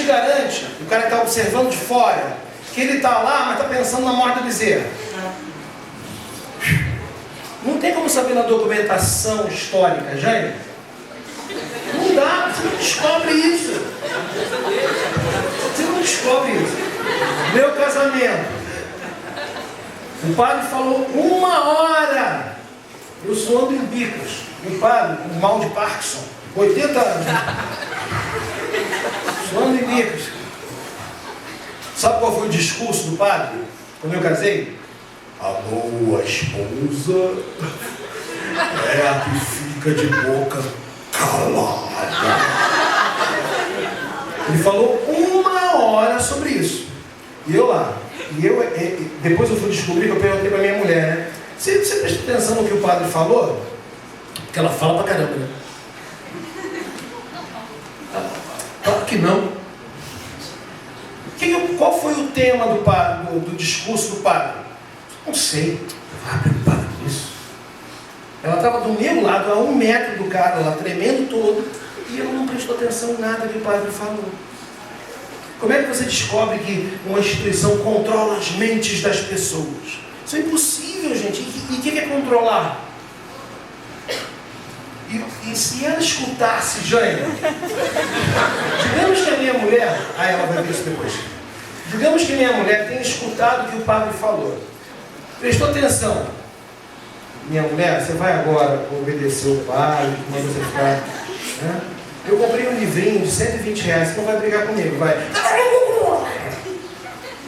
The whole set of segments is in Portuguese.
garante, o cara que está observando de fora, que ele está lá, mas está pensando na morte do bezerro. Não tem como saber na documentação histórica, Jânio? Não dá, você não descobre isso. Você não descobre isso. Meu casamento. O padre falou 1 hora. Eu suando em bicos. Meu padre, com mal de Parkinson, 80 anos. Suando em bicos. Sabe qual foi o discurso do padre quando eu casei? A boa esposa é a que fica de boca calada. Ele falou 1 hora sobre isso. E eu lá. Depois eu fui descobrir que eu perguntei para minha mulher, né? Você presta atenção no que o padre falou? Porque ela fala pra caramba, né? Claro que não. Qual foi o tema do discurso do padre? Não sei. Eu estava preocupado com isso. Ela estava do meu lado, a 1 metro do cara, lá tremendo todo, e eu não prestou atenção em nada que o padre falou. Como é que você descobre que uma instituição controla as mentes das pessoas? Isso é impossível, gente. E o que é controlar? E se ela escutasse, Jânio, digamos que a minha mulher, ela vai ver isso depois. Digamos que a minha mulher tenha escutado o que o padre falou. Prestou atenção. Minha mulher, você vai agora obedecer o padre, como você ficar. Né? Eu comprei um livrinho de R$120, você não vai brigar comigo, vai.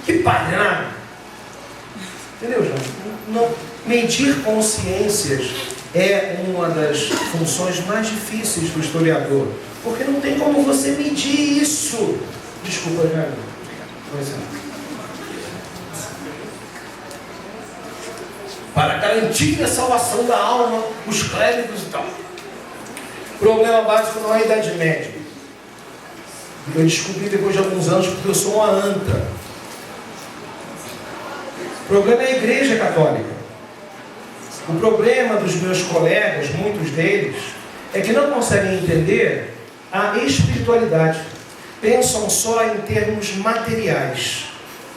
Que padre, nada. Entendeu, João? Não. Medir consciências é uma das funções mais difíceis do historiador. Porque não tem como você medir isso. Desculpa, Jair. Para garantir a salvação da alma, os clérigos e tal. O problema básico não é a Idade Média. Eu descobri depois de alguns anos porque eu sou uma anta. O problema é a Igreja Católica. O problema dos meus colegas, muitos deles, é que não conseguem entender a espiritualidade. Pensam só em termos materiais.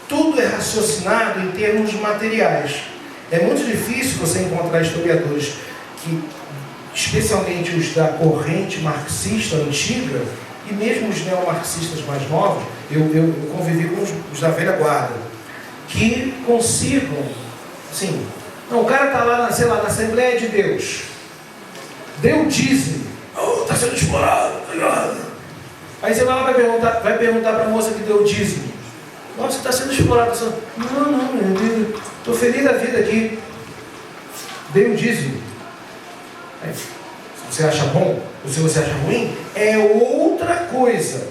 Tudo é raciocinado em termos materiais. É muito difícil você encontrar historiadores que, especialmente os da corrente marxista antiga, e mesmo os neomarxistas mais novos, eu convivi com os da velha guarda, que consigam, assim, não, o cara está lá, sei lá, na Assembleia de Deus, deu dízimo, está sendo explorado, tá ligado? Aí você vai lá vai perguntar para a moça que deu o dízimo, nossa, está sendo explorado. Não, estou feliz da vida aqui. Dei o dízimo. Aí, se você acha bom ou se você acha ruim, é outra coisa.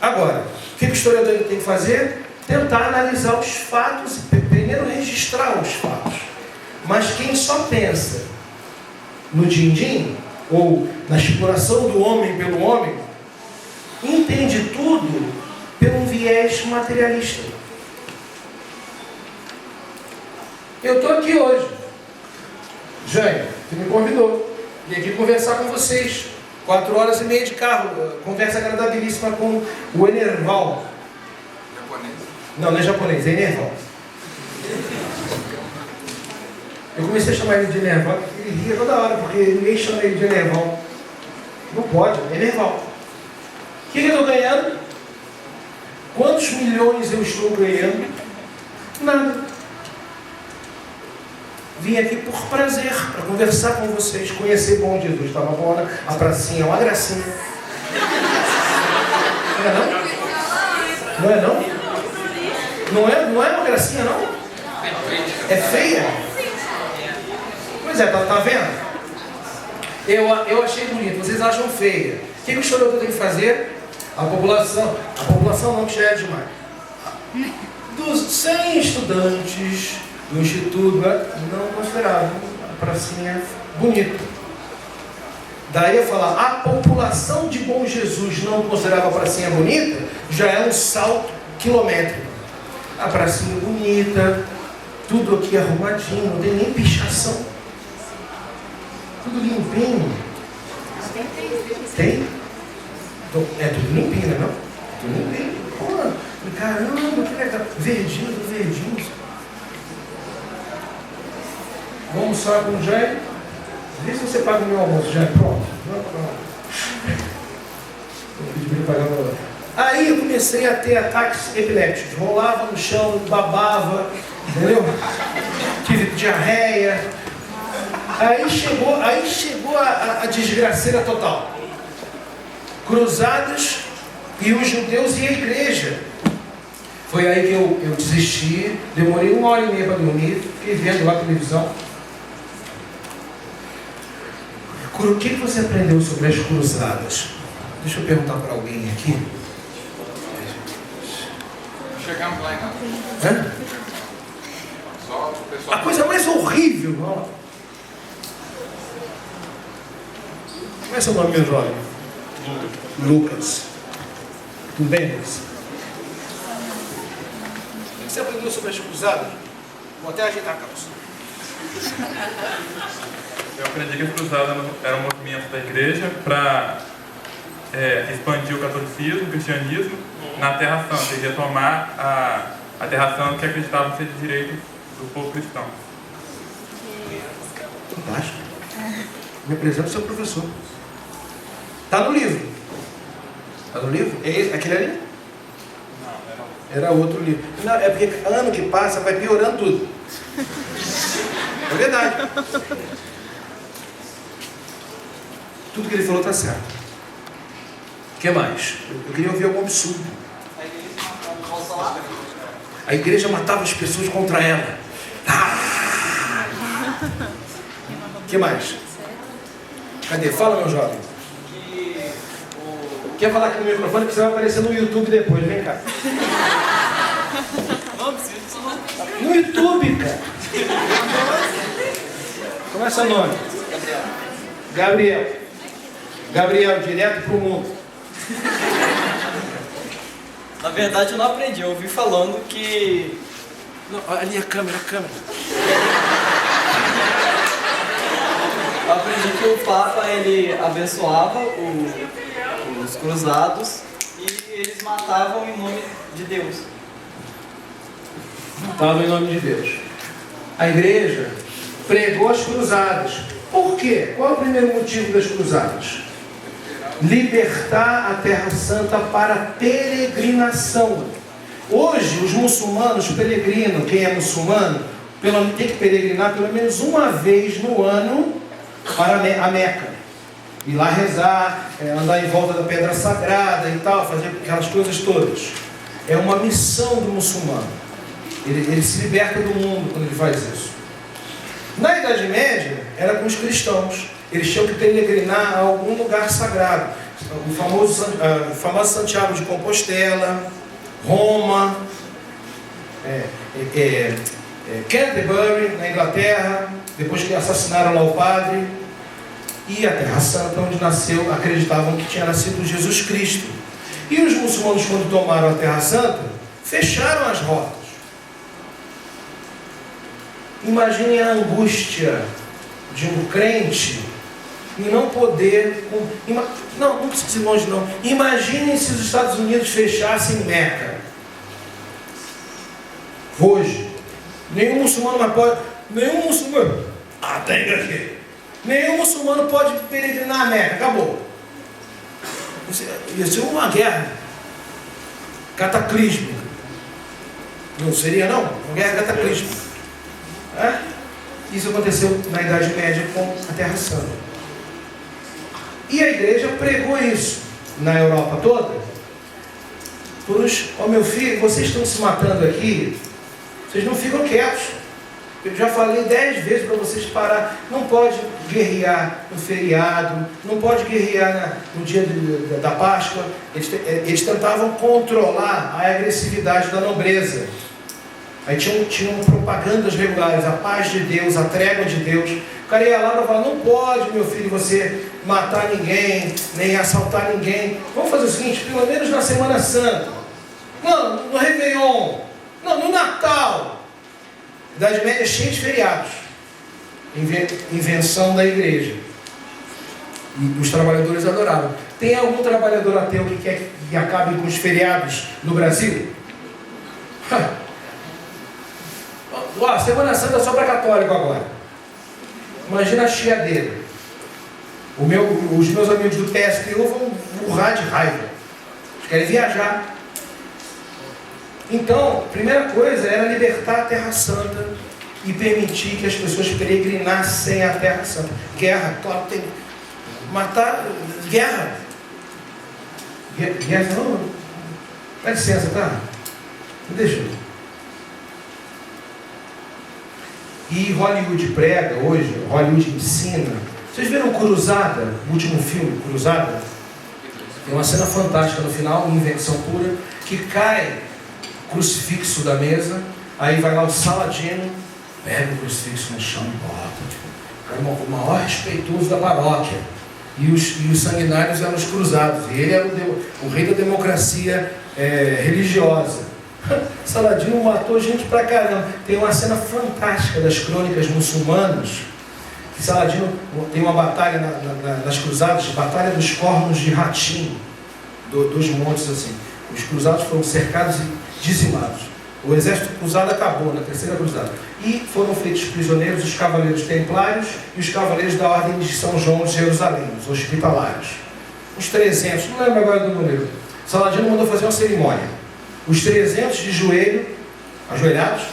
Agora, o que o historiador tem que fazer? Tentar analisar os fatos, primeiro registrar os fatos. Mas quem só pensa no din-din, ou na exploração do homem pelo homem, entende tudo por um viés materialista. Eu estou aqui hoje. Jânio, você me convidou. Vim aqui conversar com vocês. 4h30 de carro. Conversa agradabilíssima com o Enerval. Japonês? Não é japonês, é Enerval. Eu comecei a chamar ele de Enerval, ele ria toda hora, porque ninguém chama ele de Enerval. Não pode, é Enerval. O que eu estou ganhando? Quantos milhões eu estou ganhando? Nada. Vim aqui por prazer, para conversar com vocês, conhecer Bom Jesus. Estava bom, a pracinha, uma gracinha. Não é não? Não é não? Não é uma gracinha não? É feia? Pois é, tá vendo? Eu achei bonito, vocês acham feia. O que o historiador tem que fazer? A população não, que já é demais. Dos 100 estudantes do Instituto, não consideravam a pracinha bonita. Daí eu falar, a população de Bom Jesus não considerava a pracinha bonita, já é um salto quilométrico. A pracinha bonita, tudo aqui arrumadinho, não tem nem pichação. Tudo limpinho. Tem? É tudo limpinho, né? Não? Tudo limpinho. Pô, caramba, que legal. Verdinho, tudo verdinho. Vamos almoçar com o Jair. Vê se você paga o meu almoço, Jair. Pronto. Aí eu comecei a ter ataques epilépticos. Rolava no chão, babava, entendeu? Tive diarreia. Aí chegou a desgraceira total. Cruzadas e os judeus e a igreja. Foi aí que eu desisti. Demorei 1h30 para dormir. Fiquei vendo lá a televisão. O que você aprendeu sobre as cruzadas? Deixa eu perguntar para alguém aqui. Chegamos lá em casa. Hã? Só o pessoal. A coisa mais horrível. Ó. Como é seu nome, meu jovem? Lucas. Tudo bem, Lucas? O que você aprendeu sobre as cruzadas? Vou até ajeitar a calça. Eu aprendi que as cruzadas eram um movimento da igreja para expandir o catolicismo, o cristianismo na Terra Santa e retomar a Terra Santa que acreditavam ser de direito do povo cristão. Fantástico. Me apresenta o seu professor. Está no livro. Está no livro? É esse, aquele ali? Não, Era outro livro. Não, é porque ano que passa vai piorando tudo. É verdade. Tudo que ele falou está certo. O que mais? Eu queria ouvir algum absurdo. A igreja matava as pessoas contra ela. O que mais? Cadê? Fala, meu jovem. Quer falar aqui no microfone que você vai aparecer no YouTube depois. Vem cá. No YouTube, cara. Como é seu nome? Gabriel, direto pro mundo. Na verdade eu não aprendi, eu ouvi falando que... Não, ali a câmera. Eu aprendi que o Papa, ele abençoava os cruzados e eles matavam em nome de Deus. Fala em nome de Deus. A igreja pregou as cruzadas. Por quê? Qual é o primeiro motivo das cruzadas? Libertar a Terra Santa para peregrinação. Hoje, os muçulmanos peregrinam. Quem é muçulmano tem que peregrinar pelo menos uma vez no ano para a Meca. Ir lá rezar, andar em volta da pedra sagrada e tal, fazer aquelas coisas todas. É uma missão do muçulmano. Ele se liberta do mundo quando ele faz isso. Na Idade Média, era com os cristãos. Eles tinham que peregrinar a algum lugar sagrado. O famoso Santiago de Compostela, Roma, Canterbury, na Inglaterra, depois que assassinaram lá o padre, e a Terra Santa, onde nasceu, acreditavam que tinha nascido Jesus Cristo. E os muçulmanos, quando tomaram a Terra Santa, fecharam as rotas. Imaginem a angústia de um crente e não poder... Não precisa ir longe não. Imaginem se os Estados Unidos fechassem Meca. Hoje. Nenhum muçulmano mais pode... Nenhum muçulmano... tem aqui. Nenhum muçulmano pode peregrinar a Meca. Acabou. Ia ser uma guerra cataclísmica. Não seria não? Uma guerra cataclísmica. Isso aconteceu na Idade Média com a Terra Santa. E a igreja pregou isso na Europa toda. Meu filho, vocês estão se matando aqui, vocês não ficam quietos. Eu já falei 10 vezes para vocês parar. Não pode guerrear no feriado, não pode guerrear no dia da Páscoa. Eles tentavam controlar a agressividade da nobreza. Aí tinham propagandas regulares, a paz de Deus, a trégua de Deus. O cara ia lá e falava, não pode, meu filho, você matar ninguém, nem assaltar ninguém. Vamos fazer o seguinte, pelo menos na Semana Santa. Não, no Réveillon. Não, no Natal. Idade Média é cheia de feriados. Invenção da igreja. E os trabalhadores adoravam. Tem algum trabalhador ateu que quer que acabe com os feriados no Brasil? Ó, Semana Santa só para católico agora. Imagina a chiadeira. Os meus amigos do PSTU vão urrar de raiva. Eles querem viajar. Então, a primeira coisa era libertar a Terra Santa e permitir que as pessoas peregrinassem à Terra Santa. Guerra, tem que matar, guerra. Guerra não? Dá licença, tá? Me deixa. E Hollywood prega hoje, Hollywood ensina. Vocês viram Cruzada, o último filme, Cruzada? Tem uma cena fantástica no final, uma invenção pura, que cai o crucifixo da mesa, aí vai lá o Saladino, pega o crucifixo no chão e bota. O maior respeitoso da paróquia. E os sanguinários eram os cruzados. E ele era o rei da democracia religiosa. Saladino matou gente pra caramba. Tem uma cena fantástica das crônicas muçulmanas. Que Saladino tem uma batalha nas cruzadas, Batalha dos Cornos de Ratim, dos montes assim. Os cruzados foram cercados e dizimados. O exército cruzado acabou na terceira cruzada. E foram feitos prisioneiros os cavaleiros templários e os cavaleiros da Ordem de São João de Jerusalém, os hospitalários. Uns 300, não lembro agora do número. Saladino mandou fazer uma cerimônia. Os 300 de joelho, ajoelhados,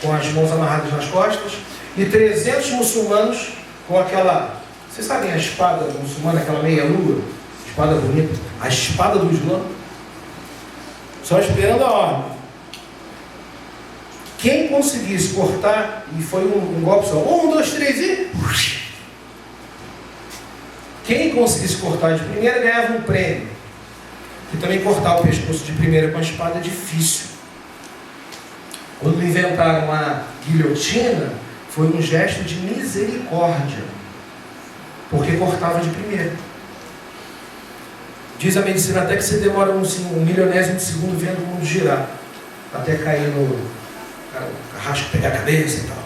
com as mãos amarradas nas costas, e 300 muçulmanos com aquela, vocês sabem a espada muçulmana, aquela meia-lua, espada bonita, a espada do Islã, só esperando a ordem. Quem conseguisse cortar, e foi um golpe só, 1, 2, 3 e... Quem conseguisse cortar de primeira ganhava um prêmio. E também cortar o pescoço de primeira com a espada é difícil. Quando inventaram a guilhotina, foi um gesto de misericórdia, porque cortava de primeira. Diz a medicina até que você demora um milionésimo de segundo vendo o mundo girar, até cair no carrasco, pegar a cabeça e tal.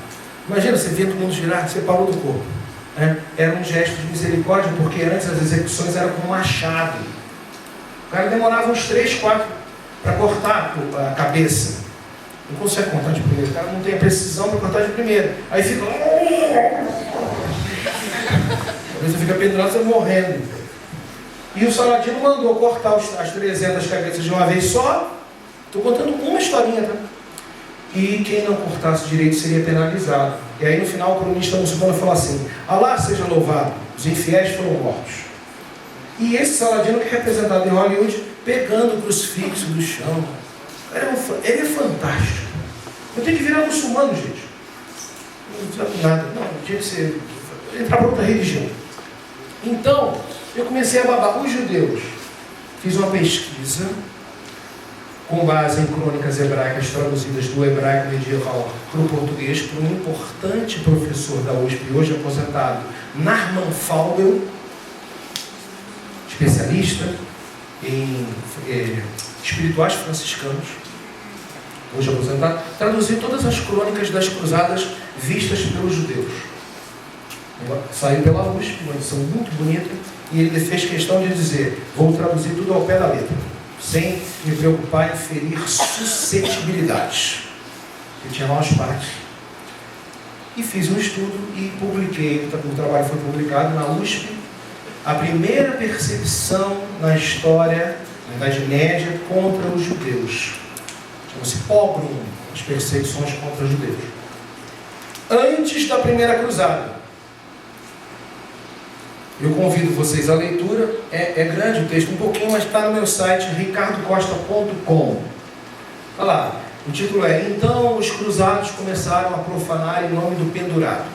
Imagina, você vendo o mundo girar, você parou do corpo. Era um gesto de misericórdia, porque antes as execuções eram com machado. O cara demorava uns 3, 4 para cortar a cabeça. Não consegue cortar de primeira. O cara não tem a precisão para cortar de primeira. Aí fica... Você fica pendurado, você morrendo. E o Saladino mandou cortar as 300 cabeças de uma vez só. Estou contando uma historinha, tá? E quem não cortasse direito seria penalizado. E aí no final o cronista muçulmano falou assim: Alá seja louvado, os infiéis foram mortos. E esse Saladino, que é representado em Hollywood, pegando o crucifixo do chão. Ele é fantástico. Eu tenho que virar muçulmano, gente. Não sabe nada. Não, tinha que ser. Entrar para outra religião. Então, eu comecei a babar. Os judeus. Fiz uma pesquisa com base em crônicas hebraicas traduzidas do hebraico medieval para o português por um importante professor da USP, hoje aposentado, Narman Faubel, especialista em espirituais franciscanos, hoje aposentado, traduziu todas as crônicas das cruzadas vistas pelos judeus. Saiu pela USP, uma edição muito bonita, e ele fez questão de dizer: vou traduzir tudo ao pé da letra, sem me preocupar em ferir suscetibilidades. Eu tinha lá umas partes. E fiz um estudo e publiquei, o trabalho foi publicado na USP, a primeira perseguição na história, na Idade Média, contra os judeus. Chama-se Pogrom, as perseguições contra os judeus. Antes da primeira cruzada. Eu convido vocês à leitura, é grande o texto, um pouquinho, mas está no meu site, ricardocosta.com. Olha lá, o título é: Então os cruzados começaram a profanar em nome do pendurado.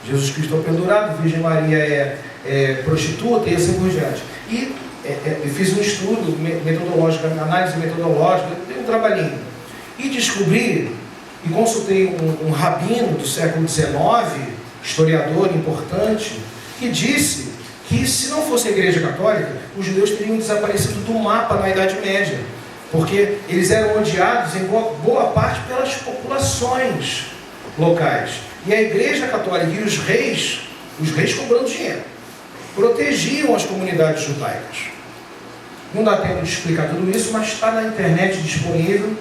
Jesus Cristo é o pendurado, Virgem Maria é prostituta e assim por diante. E eu fiz um estudo metodológico, análise metodológica, dei um trabalhinho. E descobri, e consultei um rabino do século XIX, historiador importante, que disse que se não fosse a Igreja Católica, os judeus teriam desaparecido do mapa na Idade Média, porque eles eram odiados em boa parte pelas populações locais. E a Igreja Católica e os reis cobrando dinheiro. protegiam as comunidades judaicas. Não dá tempo de explicar tudo isso, mas está na internet disponível.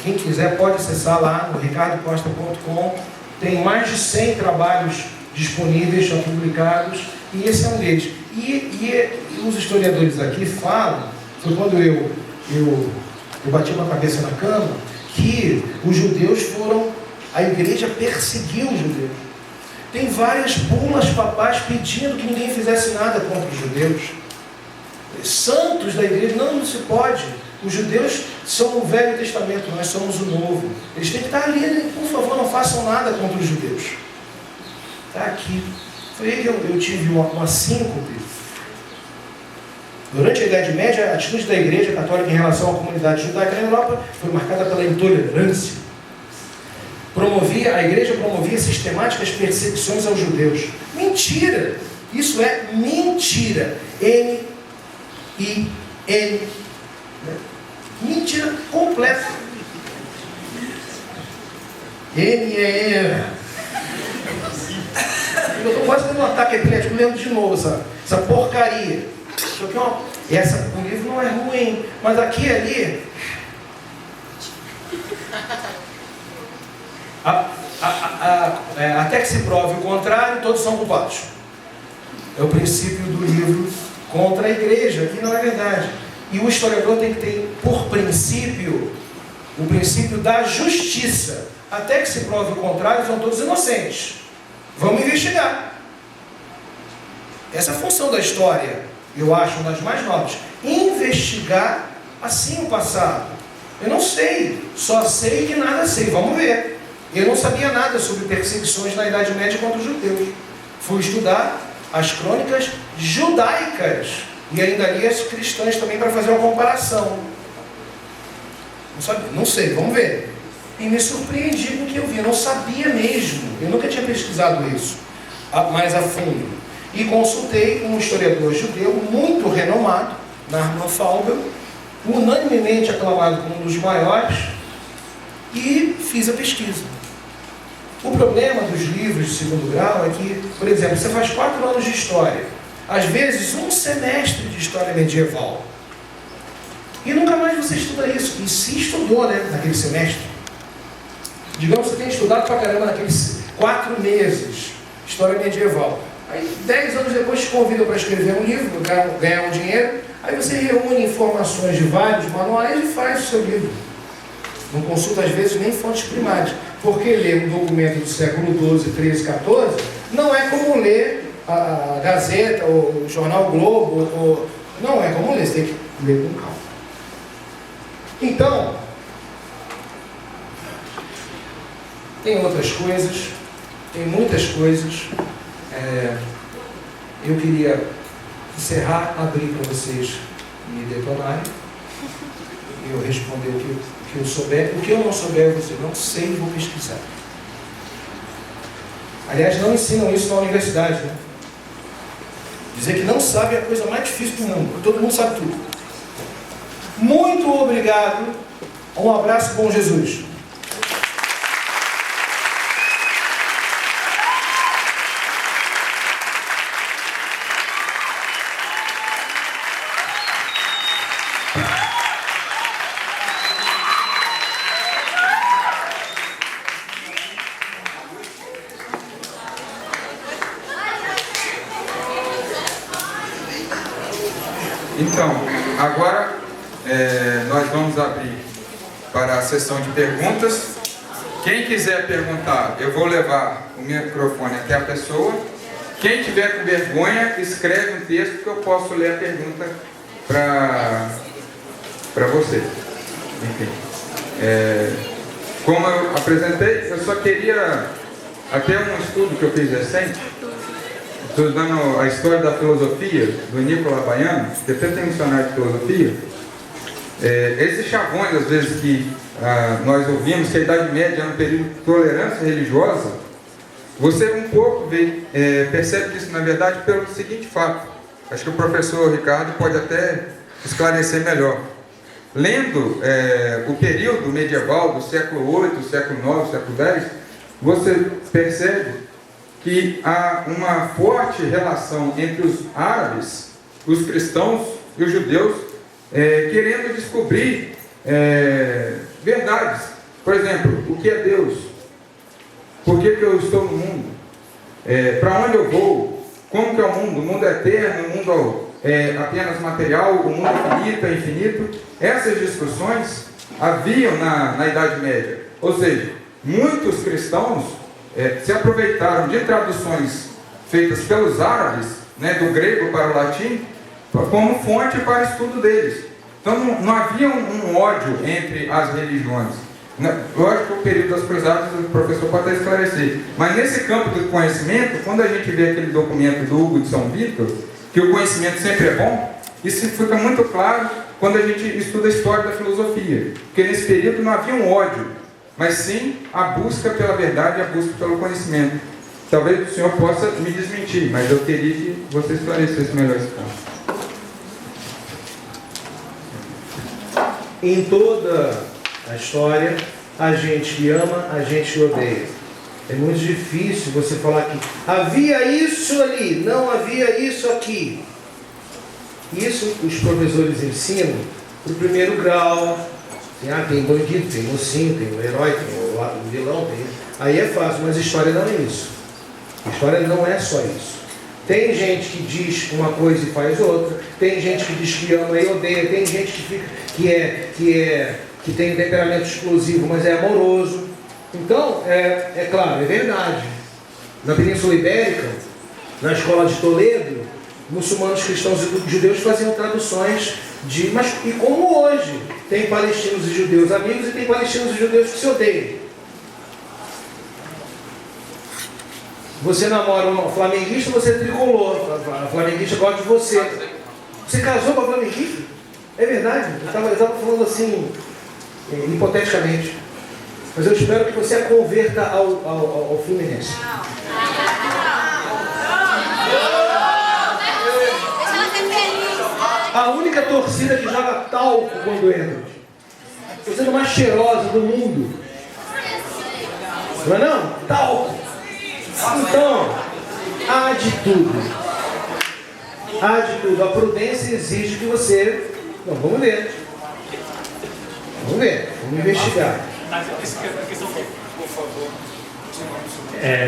Quem quiser pode acessar lá no ricardocosta.com. Tem mais de 100 trabalhos disponíveis, já publicados, e esse é um deles. E os historiadores aqui falam, foi quando eu bati com a cabeça na cama, que os judeus a igreja perseguiu os judeus. Tem várias bulas papais pedindo que ninguém fizesse nada contra os judeus. Santos da igreja, não se pode. Os judeus são o Velho Testamento, nós somos o Novo. Eles têm que estar ali, por favor, não façam nada contra os judeus. Está aqui. Foi aí que eu tive uma síncope. Durante a Idade Média, a atitude da Igreja Católica em relação à comunidade judaica na Europa foi marcada pela intolerância. A Igreja promovia sistemáticas perseguições aos judeus. Mentira! Isso é mentira. N-I-N. Mentira completa. N-E-N. Eu estou quase tendo um ataque epilético lendo de novo essa porcaria. Isso aqui o livro não é ruim, mas aqui e ali. Até que se prove o contrário, todos são culpados. É o princípio do livro contra a igreja, que não é verdade. E o historiador tem que ter por princípio o princípio da justiça. Até que se prove o contrário, são todos inocentes. Vamos investigar. Essa é a função da história, eu acho, uma das mais nobres. Investigar assim o passado. Eu não sei, só sei que nada sei. Vamos ver. Eu não sabia nada sobre perseguições na Idade Média contra os judeus. Fui estudar as crônicas judaicas e ainda li as cristãs também para fazer uma comparação. Não sei, vamos ver. E me surpreendi com o que eu vi. Eu não sabia mesmo. Eu nunca tinha pesquisado isso mais a fundo. E consultei um historiador judeu muito renomado, Narman Falbel, unanimemente aclamado como um dos maiores, e fiz a pesquisa. O problema dos livros de segundo grau é que, por exemplo, você faz 4 anos de história, às vezes um semestre de história medieval, e nunca mais você estuda isso. E se estudou, né, naquele semestre. Digamos que você tem estudado pra caramba naqueles 4 meses, história medieval. Aí 10 anos depois te convidam para escrever um livro, ganhar um dinheiro, aí você reúne informações de vários manuais e faz o seu livro. Não consulta às vezes nem fontes primárias, porque ler um documento do século XII, XIII, XIV não é como ler a Gazeta, ou o Jornal Globo, não é como ler, você tem que ler com calma. Então, tem outras coisas, tem muitas coisas. Eu queria encerrar, abrir para vocês me detonarem, eu responder o que eu souber. O que eu não souber, eu vou dizer, não sei e vou pesquisar. Aliás, não ensinam isso na universidade, né? Dizer que não sabe é a coisa mais difícil do mundo. Todo mundo sabe tudo. Muito obrigado. Um abraço, bom Jesus. Então, agora nós vamos abrir para a sessão de perguntas. Quem quiser perguntar, eu vou levar o microfone até a pessoa. Quem tiver com vergonha, escreve um texto que eu posso ler a pergunta para você. Enfim, como eu apresentei, eu só queria, até um estudo que eu fiz recente, estudando a história da filosofia do Nicolas Baiano, depois tem um dicionário de filosofia. Esses chavões, às vezes, que nós ouvimos que a Idade Média era um período de tolerância religiosa, você um pouco percebe isso, na verdade, pelo seguinte fato. Acho que o professor Ricardo pode até esclarecer melhor. Lendo o período medieval do século VIII, século IX, século X, você percebe que há uma forte relação entre os árabes, os cristãos e os judeus, querendo descobrir verdades. Por exemplo, o que é Deus? Por que eu estou no mundo? Para onde eu vou? Como que é o mundo? O mundo é eterno, o mundo é apenas material, o mundo é infinito. Essas discussões haviam na Idade Média. Ou seja, muitos cristãos se aproveitaram de traduções feitas pelos árabes, né, do grego para o latim, como fonte para o estudo deles. Então não havia um ódio entre as religiões. Lógico que o período das cruzadas o professor pode até esclarecer, mas nesse campo do conhecimento, quando a gente vê aquele documento do Hugo de São Vítor, que o conhecimento sempre é bom, isso fica muito claro quando a gente estuda a história da filosofia, porque nesse período não havia um ódio, mas sim a busca pela verdade e a busca pelo conhecimento. Talvez o senhor possa me desmentir, mas eu queria que você esclarecesse melhor esse ponto. Em toda a história, a gente ama, a gente odeia. É muito difícil você falar que havia isso ali, não havia isso aqui. Isso os professores ensinam para o primeiro grau. Tem bandido, tem mocinho, tem o herói, tem o vilão, aí é fácil, mas história não é isso. História não é só isso. Tem gente que diz uma coisa e faz outra, tem gente que diz que ama e odeia, tem gente que tem um temperamento explosivo, mas é amoroso. Então, é claro, é verdade. Na Península Ibérica, na escola de Toledo, muçulmanos, cristãos e judeus faziam traduções e como hoje, tem palestinos e judeus amigos e tem palestinos e judeus que se odeiam. Você namora um flamenguista, você é tricolor. A flamenguista gosta de você. Você casou com a flamenguista? É verdade. Eu estava falando assim, hipoteticamente. Mas eu espero que você a converta ao Fluminense. A única torcida que joga talco quando entra. A torcida mais cheirosa do mundo. Não é não? Talco. Então, há de tudo. Há de tudo. A prudência exige que você... Não, vamos ver. Vamos investigar. Por favor.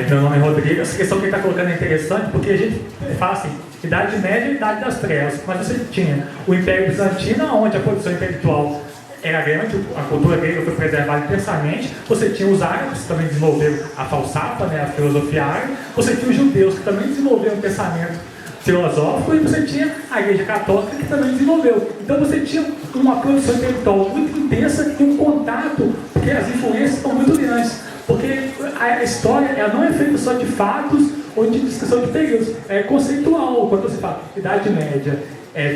Meu nome é Rodrigo. Essa questão que ele está colocando é interessante, porque a gente fala assim, Idade Média e Idade das Trevas. Mas você tinha o Império Bizantino, onde a produção intelectual era grande, a cultura grega foi preservada intensamente. Você tinha os árabes, que também desenvolveram a falsafa, né, a filosofia árabe. Você tinha os judeus, que também desenvolveram um pensamento filosófico. E você tinha a Igreja Católica, que também desenvolveu. Então você tinha uma produção intelectual muito intensa e um contato, porque as influências são muito grandes. Porque a história ela não é feita só de fatos ou de descrição de períodos. É conceitual. Quando você fala Idade Média,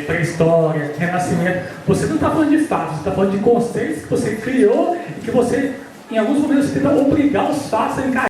pré-história, renascimento, você não está falando de fatos, você está falando de conceitos que você criou e que você, em alguns momentos, tenta obrigar os fatos a encaixar.